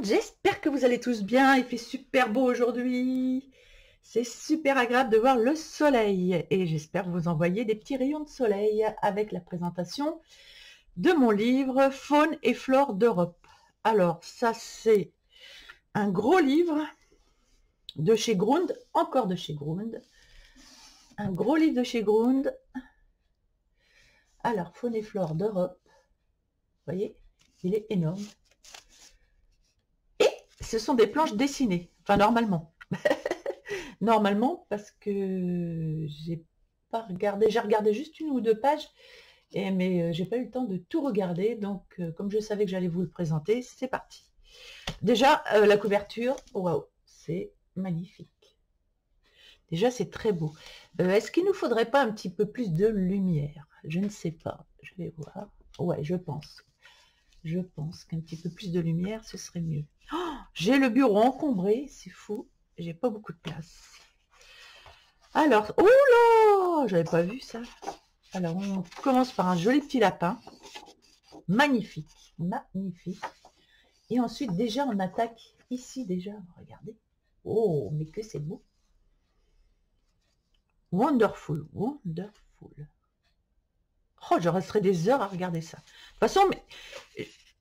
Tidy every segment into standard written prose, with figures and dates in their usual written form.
j'espère que vous allez tous bien. Il fait super beau aujourd'hui. C'est super agréable de voir le soleil et j'espère vous envoyer des petits rayons de soleil avec la présentation de mon livre Faune et flore d'Europe. Alors ça c'est un gros livre de chez Grund, encore de chez Grund. Un gros livre de chez Grund. Alors Faune et flore d'Europe. Vous voyez, il est énorme. Et ce sont des planches dessinées, enfin normalement. Normalement, parce que j'ai pas regardé, j'ai regardé juste une ou deux pages, mais j'ai pas eu le temps de tout regarder, donc comme je savais que j'allais vous le présenter, c'est parti. Déjà, la couverture, waouh, c'est magnifique. Déjà, c'est très beau. Est-ce qu'il nous faudrait pas un petit peu plus de lumière? Je ne sais pas, je vais voir. Ouais, je pense. Je pense qu'un petit peu plus de lumière, ce serait mieux. Oh, j'ai le bureau encombré, c'est fou. J'ai pas beaucoup de place. Alors, oh là, j'avais pas vu ça. Alors, on commence par un joli petit lapin. Magnifique, magnifique. Et ensuite, déjà, on attaque ici, déjà. Regardez. Oh, mais que c'est beau. Wonderful, wonderful. Oh, je resterai des heures à regarder ça. De toute façon, mais,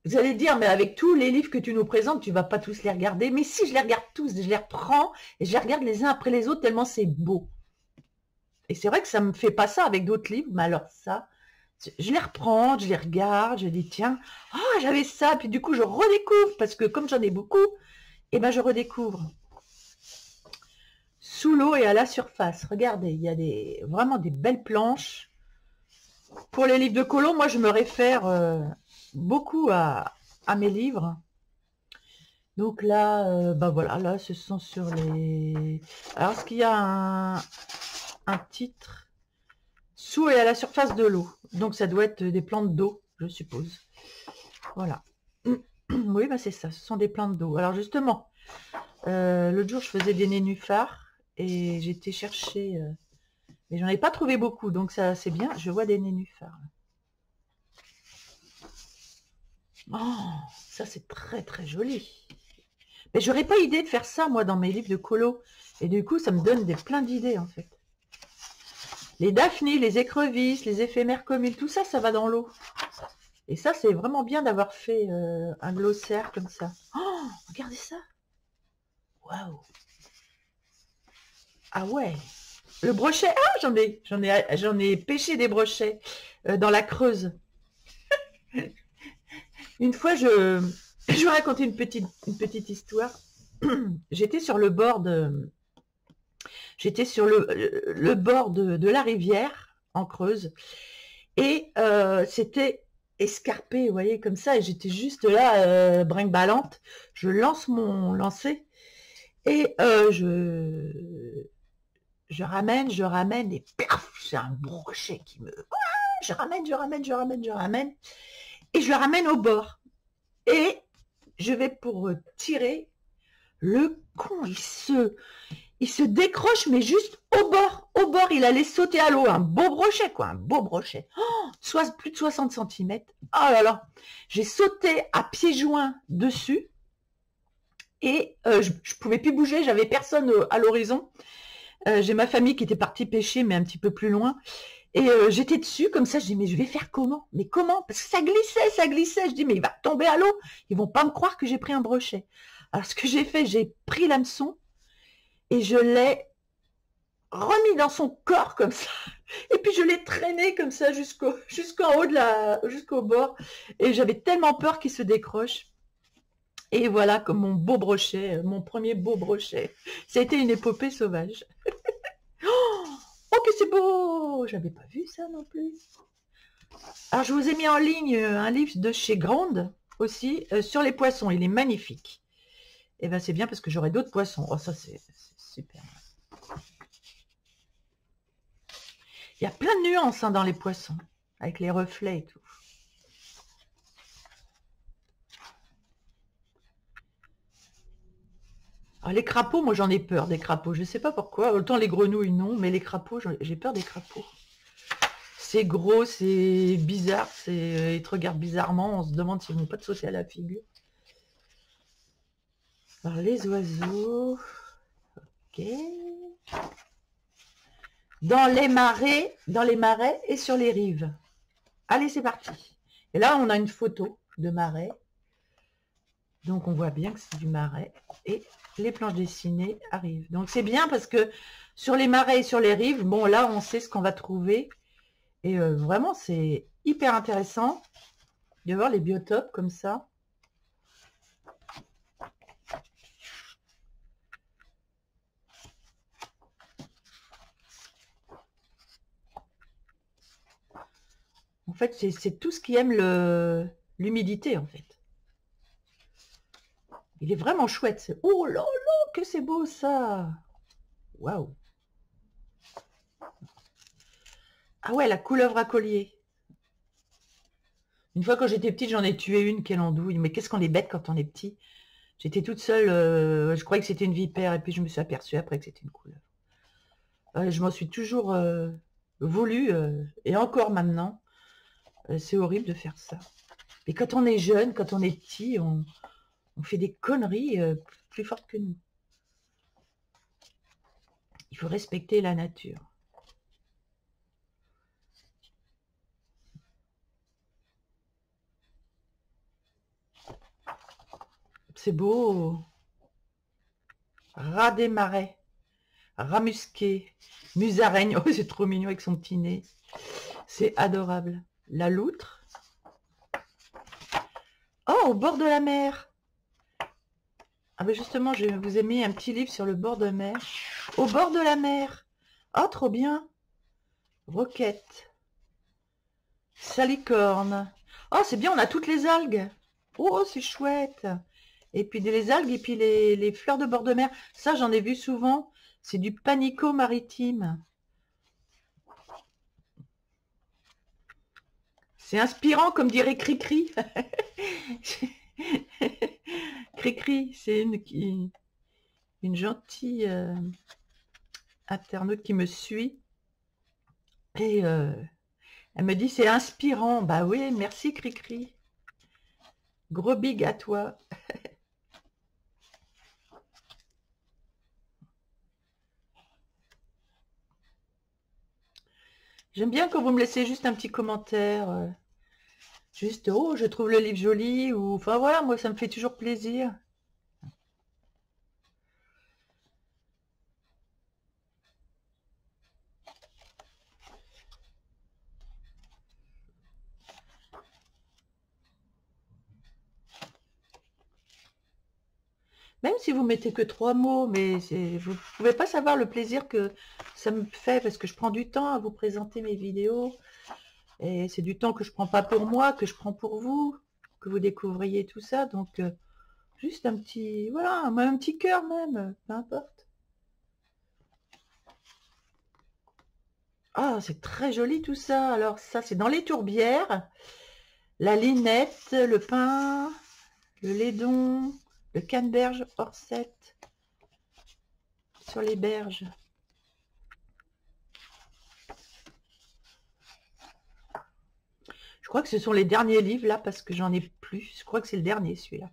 vous allez dire, mais avec tous les livres que tu nous présentes, tu vas pas tous les regarder. Mais si, je les regarde tous, je les reprends et je les regarde les uns après les autres tellement c'est beau. Et c'est vrai que ça me fait pas ça avec d'autres livres, mais alors ça, je les reprends, je les regarde, je dis tiens, ah j'avais ça, puis du coup je redécouvre, parce que comme j'en ai beaucoup, et ben je redécouvre. Sous l'eau et à la surface, regardez, il y a vraiment des belles planches. Pour les livres de colo, moi je me réfère beaucoup à mes livres. Donc là, ben voilà, là ce sont sur les... Alors est-ce qu'il y a un titre? Sous et à la surface de l'eau. Donc ça doit être des plantes d'eau, je suppose. Voilà. Oui, bah c'est ça, ce sont des plantes d'eau. Alors justement, l'autre jour je faisais des nénuphars et j'étais chercher, mais j'en ai pas trouvé beaucoup, donc ça c'est bien. Je vois des nénuphars. Oh, ça c'est très très joli. Mais j'aurais pas idée de faire ça moi dans mes livres de colo. Et du coup ça me donne plein d'idées en fait. Les daphnies, les écrevisses, les éphémères communes, tout ça, ça va dans l'eau. Et ça, c'est vraiment bien d'avoir fait un glossaire comme ça. Oh, regardez ça. Waouh. Ah ouais. Le brochet. Ah, j'en ai pêché des brochets dans la Creuse. Une fois, je vais raconter une petite histoire. J'étais sur le bord de de la rivière en Creuse et c'était escarpé, vous voyez, comme ça, et j'étais juste là, brinque-ballante. Je lance mon lancer et je ramène et paf, c'est un brochet qui me... Je ramène et je le ramène au bord. Et je vais pour tirer, le con, il se décroche, mais juste au bord, il allait sauter à l'eau, un beau brochet, quoi, un beau brochet. Oh, soit plus de 60 cm. Oh là là, j'ai sauté à pieds joints dessus, et je pouvais plus bouger, j'avais personne à l'horizon. J'ai ma famille qui était partie pêcher, mais un petit peu plus loin, et j'étais dessus, comme ça, je dis, mais je vais faire comment? Mais comment? Parce que ça glissait, je dis, mais il va tomber à l'eau, ils vont pas me croire que j'ai pris un brochet. Alors, ce que j'ai fait, j'ai pris l'hameçon, et je l'ai remis dans son corps comme ça, et puis je l'ai traîné comme ça jusqu'en haut jusqu'au bord, et j'avais tellement peur qu'il se décroche. Et voilà, comme mon beau brochet, mon premier beau brochet. Ça a été une épopée sauvage. Oh que c'est beau! J'avais pas vu ça non plus. Alors je vous ai mis en ligne un livre de chez Grande aussi, sur les poissons. Il est magnifique. Et ben c'est bien parce que j'aurai d'autres poissons. Oh ça c'est super. Il y a plein de nuances dans les poissons, avec les reflets et tout. Alors les crapauds, moi j'en ai peur des crapauds. Je ne sais pas pourquoi. Autant les grenouilles non, mais les crapauds, j'ai peur des crapauds. C'est gros, c'est bizarre, ils te regardent bizarrement. On se demande s'ils vont pas te sauter à la figure. Alors, les oiseaux. Ok. Dans les marais et sur les rives. Allez, c'est parti. Et là, on a une photo de marais. Donc, on voit bien que c'est du marais. Et les planches dessinées arrivent. Donc, c'est bien parce que sur les marais et sur les rives, bon, là, on sait ce qu'on va trouver. Et vraiment, c'est hyper intéressant de voir les biotopes comme ça. En fait, c'est tout ce qui aime l'humidité, en fait. Il est vraiment chouette. Oh là là, que c'est beau, ça! Waouh! Ah ouais, la couleuvre à collier. Une fois, quand j'étais petite, j'en ai tué une, quelle andouille. Mais qu'est-ce qu'on est bête quand on est petit. J'étais toute seule, je croyais que c'était une vipère, et puis je me suis aperçue après que c'était une couleuvre. Je m'en suis toujours voulu, et encore maintenant. C'est horrible de faire ça. Et quand on est jeune, quand on est petit, on fait des conneries plus fortes que nous. Il faut respecter la nature. C'est beau. Rat des marais. Rat musqué. Musaraigne. Oh, c'est trop mignon avec son petit nez. C'est adorable. La loutre. Oh, au bord de la mer. Ah ben justement, je vous ai mis un petit livre sur le bord de mer. Au bord de la mer. Oh, trop bien. Roquette. Salicorne. Oh, c'est bien, on a toutes les algues. Oh, c'est chouette. Et puis les algues et puis les fleurs de bord de mer. Ça, j'en ai vu souvent. C'est du panico maritime. C'est inspirant, comme dirait Cricri. Cricri, c'est une gentille internaute qui me suit. Et elle me dit, c'est inspirant. Bah oui, merci Cricri. Gros big à toi. J'aime bien quand vous me laissez juste un petit commentaire. Juste, oh, je trouve le livre joli. Ou, enfin voilà, moi, ça me fait toujours plaisir. Même si vous mettez que 3 mots, mais vous ne pouvez pas savoir le plaisir que ça me fait parce que je prends du temps à vous présenter mes vidéos. Et c'est du temps que je prends pas pour moi, que je prends pour vous, que vous découvriez tout ça. Donc, juste un petit, voilà, un petit cœur même, peu importe. Ah, c'est très joli tout ça. Alors ça, c'est dans les tourbières. La linette, le pin, le laidon, le canneberge Orsette sur les berges. Je crois que ce sont les derniers livres là parce que j'en ai plus. Je crois que c'est le dernier celui-là.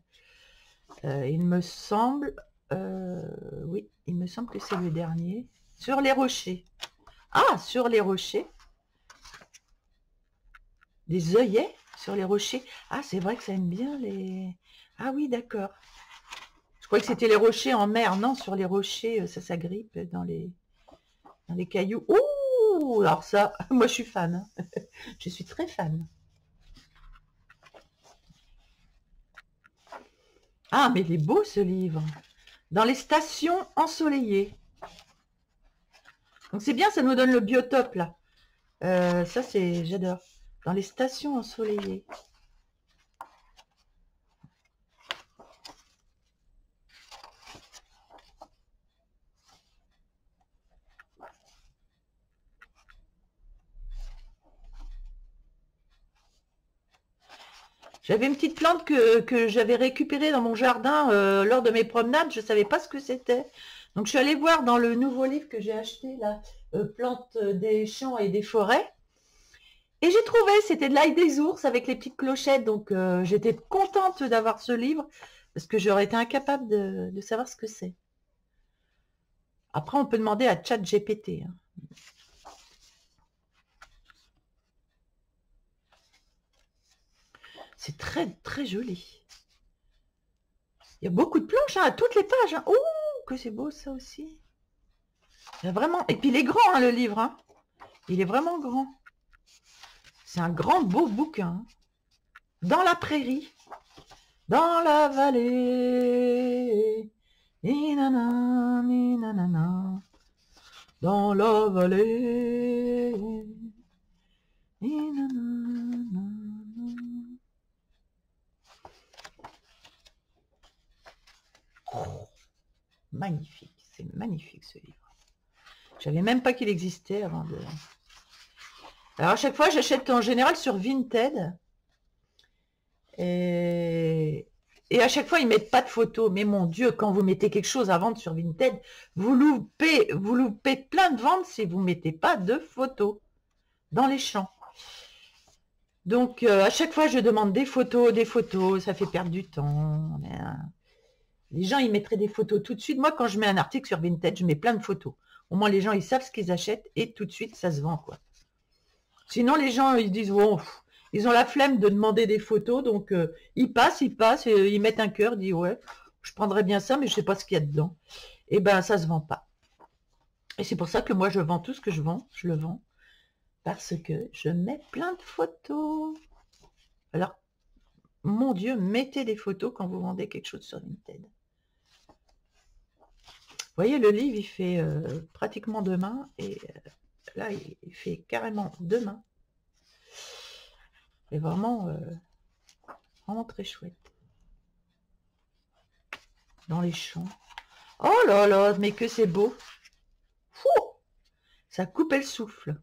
Il me semble, oui, il me semble que c'est le dernier. Sur les rochers. Ah, sur les rochers. Des œillets sur les rochers. Ah, c'est vrai que ça aime bien les... Ah oui, d'accord. Je croyais que c'était les rochers en mer. Non, sur les rochers, ça s'agrippe dans les cailloux. Ouh, alors ça, moi je suis fan. Je suis très fan. Ah, mais il est beau ce livre. Dans les stations ensoleillées. Donc c'est bien, ça nous donne le biotope là. Ça c'est, j'adore. Dans les stations ensoleillées. J'avais une petite plante que j'avais récupérée dans mon jardin lors de mes promenades. Je ne savais pas ce que c'était. Donc je suis allée voir dans le nouveau livre que j'ai acheté, là, Plantes des champs et des forêts. Et j'ai trouvé, c'était de l'ail des ours avec les petites clochettes. Donc j'étais contente d'avoir ce livre parce que j'aurais été incapable de savoir ce que c'est. Après, on peut demander à ChatGPT. Hein. C'est très, très joli. Il y a beaucoup de planches hein, à toutes les pages. Hein. Ouh, que c'est beau ça aussi. Il y a vraiment... Et puis il est grand, hein, le livre. Hein. Il est vraiment grand. C'est un grand, beau bouquin. Dans la prairie. Dans la vallée. Ni nanana, ni nanana. Dans la vallée. Ni nanana. Oh, magnifique, c'est magnifique ce livre. Je savais même pas qu'il existait avant de... Alors à chaque fois, j'achète en général sur Vinted. Et à chaque fois, ils mettent pas de photos. Mais mon Dieu, quand vous mettez quelque chose à vendre sur Vinted, vous loupez plein de ventes si vous mettez pas de photos dans les champs. Donc à chaque fois, je demande des photos, ça fait perdre du temps. Les gens, ils mettraient des photos tout de suite. Moi, quand je mets un article sur Vinted, je mets plein de photos. Au moins, les gens, ils savent ce qu'ils achètent et tout de suite, ça se vend, quoi. Sinon, les gens, ils disent, bon, ils ont la flemme de demander des photos, donc ils passent, ils mettent un cœur, ils disent, ouais, je prendrais bien ça, mais je sais pas ce qu'il y a dedans. Et ben, ça se vend pas. Et c'est pour ça que moi, je vends tout ce que je vends, je le vends, parce que je mets plein de photos. Alors, mon Dieu, mettez des photos quand vous vendez quelque chose sur Vinted. Vous voyez, le livre, il fait pratiquement 2 mains, et là, il fait carrément 2 mains. Et vraiment, vraiment très chouette. Dans les champs. Oh là là, mais que c'est beau. Fou, ça coupait le souffle.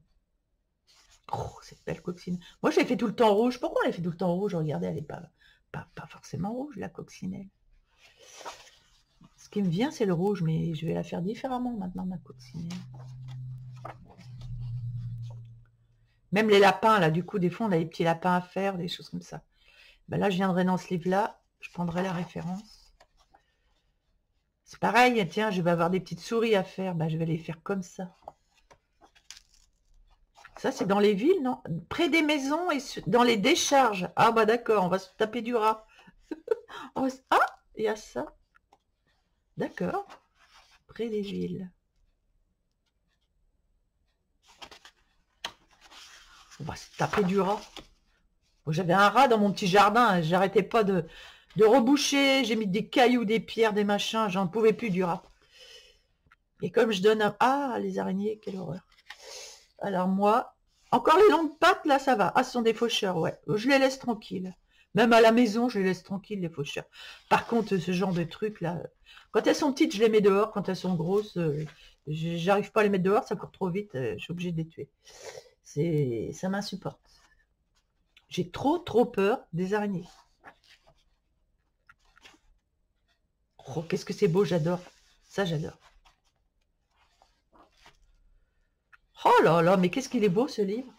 Oh, cette belle coccinelle. Moi, je l'ai fait tout le temps rouge. Pourquoi on l'a fait tout le temps rouge? Regardez, elle n'est pas forcément rouge, la coccinelle. Ce qui me vient, c'est le rouge, mais je vais la faire différemment maintenant, ma coccinelle. Même les lapins, là, du coup, des fois, on a des petits lapins à faire, des choses comme ça. Ben là, je viendrai dans ce livre-là, je prendrai la référence. C'est pareil, tiens, je vais avoir des petites souris à faire, ben, je vais les faire comme ça. Ça, c'est dans les villes, non? Près des maisons et dans les décharges. Ah bah d'accord, on va se taper du rat. Ah, il y a ça. D'accord. Près des villes. On va se taper du rat. J'avais un rat dans mon petit jardin, j'arrêtais pas de reboucher, j'ai mis des cailloux, des pierres, des machins, j'en pouvais plus du rat. Et comme je donne un... Ah, les araignées, quelle horreur. Alors moi, encore les longues pattes, là, ça va. Ah, ce sont des faucheurs, ouais. Je les laisse tranquilles. Même à la maison, je les laisse tranquilles, les faucheurs. Par contre, ce genre de trucs, là, quand elles sont petites, je les mets dehors. Quand elles sont grosses, j'arrive pas à les mettre dehors, ça court trop vite, je suis obligée de les tuer. Ça m'insupporte. J'ai trop peur des araignées. Oh, qu'est-ce que c'est beau, j'adore. Ça, j'adore. Oh là là, mais qu'est-ce qu'il est beau, ce livre.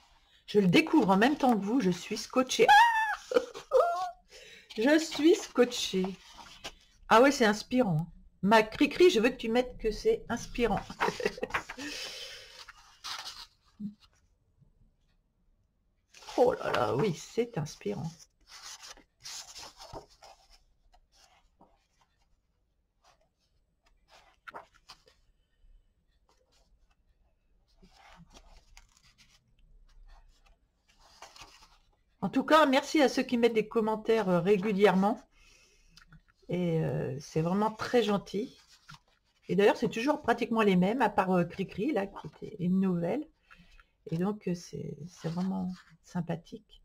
Je le découvre en même temps que vous, je suis scotchée. Ah, je suis scotchée. Ah ouais, c'est inspirant. Ma cri-cri, je veux que tu mettes que c'est inspirant. Oh là là, oui, c'est inspirant. En tout cas, merci à ceux qui mettent des commentaires régulièrement. Et c'est vraiment très gentil. Et d'ailleurs, c'est toujours pratiquement les mêmes, à part Cricri, là, qui était une nouvelle. Et donc, c'est vraiment sympathique.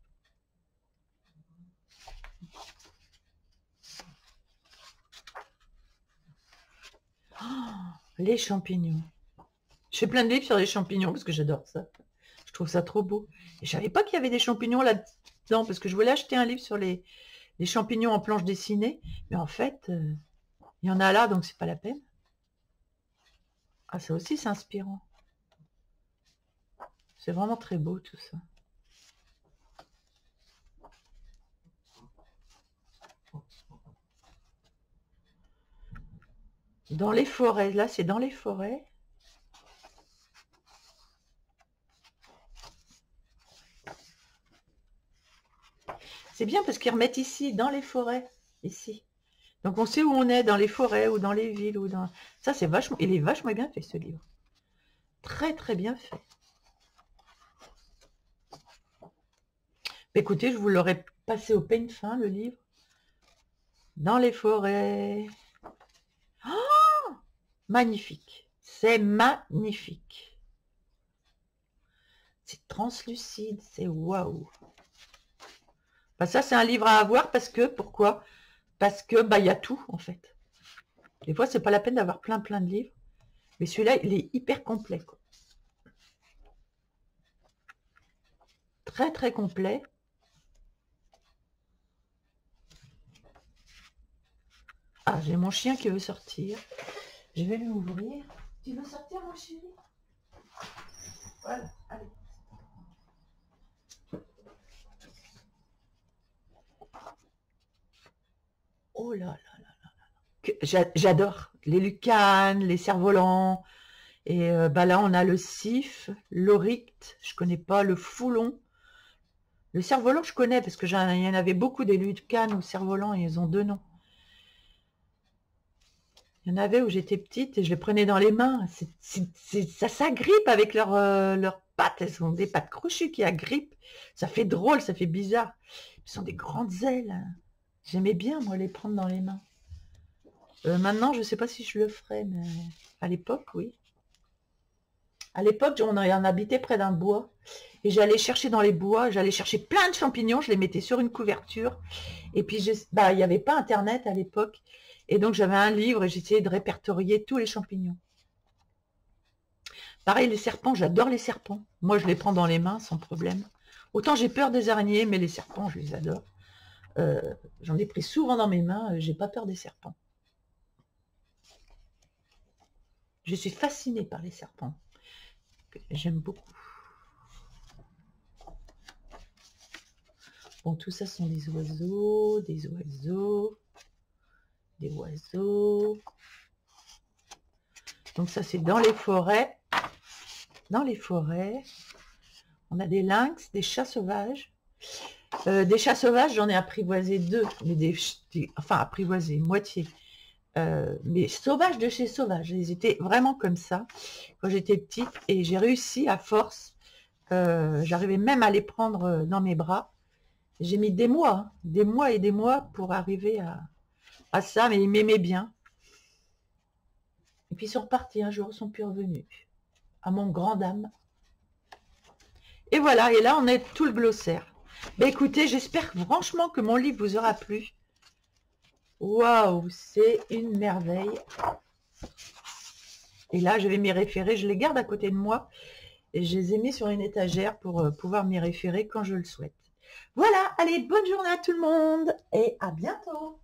Oh, les champignons. Je fais plein de livres sur les champignons parce que j'adore ça. Je trouve ça trop beau. Et je savais pas qu'il y avait des champignons là-dedans parce que je voulais acheter un livre sur les champignons en planche dessinée. Mais en fait, il y en a là, donc c'est pas la peine. Ah, ça aussi, c'est inspirant. C'est vraiment très beau tout ça. Dans les forêts, là c'est dans les forêts. C'est bien parce qu'ils remettent ici, dans les forêts, ici. Donc on sait où on est, dans les forêts ou dans les villes. Ou dans... Ça c'est vachement, il est vachement bien fait ce livre. Très très bien fait. Écoutez, je vous l'aurais passé au peigne fin, le livre. Dans les forêts. Oh, magnifique. C'est magnifique. C'est translucide, c'est waouh. Bah, ça, c'est un livre à avoir parce que, pourquoi? Parce que, bah, il y a tout, en fait. Des fois, c'est pas la peine d'avoir plein de livres. Mais celui-là, il est hyper complet, quoi. Très, très complet. Ah, j'ai mon chien qui veut sortir. Je vais lui ouvrir. Tu veux sortir, mon chéri? Voilà, allez. Oh là là là là. J'adore les lucanes, les cerfs-volants. Et bah là, on a le sif, l'orycte, je connais pas, le foulon. Le cerf-volant, je connais parce que il y en avait beaucoup des lucanes ou cerfs-volants et ils ont deux noms. Il y en avait où j'étais petite et je les prenais dans les mains. Ça s'agrippe avec leurs pattes. Elles ont des pattes crochues qui agrippent. Ça fait drôle, ça fait bizarre. Ils sont des grandes ailes. J'aimais bien, moi, les prendre dans les mains. Maintenant, je ne sais pas si je le ferais, mais à l'époque, oui. À l'époque, on habitait près d'un bois. Et j'allais chercher dans les bois, j'allais chercher plein de champignons, je les mettais sur une couverture. Et puis, il n'y avait pas Internet à l'époque. Et donc, j'avais un livre et j'essayais de répertorier tous les champignons. Pareil, les serpents, j'adore les serpents. Moi, je les prends dans les mains sans problème. Autant j'ai peur des araignées, mais les serpents, je les adore. J'en ai pris souvent dans mes mains, j'ai pas peur des serpents. Je suis fascinée par les serpents. J'aime beaucoup. Bon, tout ça sont des oiseaux, des oiseaux, des oiseaux. Donc ça, c'est dans les forêts. Dans les forêts, on a des lynx, des chats sauvages. Des chats sauvages, j'en ai apprivoisé deux, mais enfin apprivoisé, moitié. Mais sauvages de chez sauvages. Ils étaient vraiment comme ça quand j'étais petite et j'ai réussi à force. J'arrivais même à les prendre dans mes bras. J'ai mis des mois et des mois pour arriver à ça, mais ils m'aimaient bien. Et puis ils sont repartis un jour, ils sont plus revenus. À mon grand dame. Et voilà, et là on est tout le glossaire. Ben écoutez, j'espère franchement que mon livre vous aura plu. Waouh, c'est une merveille. Et là, je vais m'y référer. Je les garde à côté de moi et je les ai mis sur une étagère pour pouvoir m'y référer quand je le souhaite. Voilà, allez, bonne journée à tout le monde et à bientôt.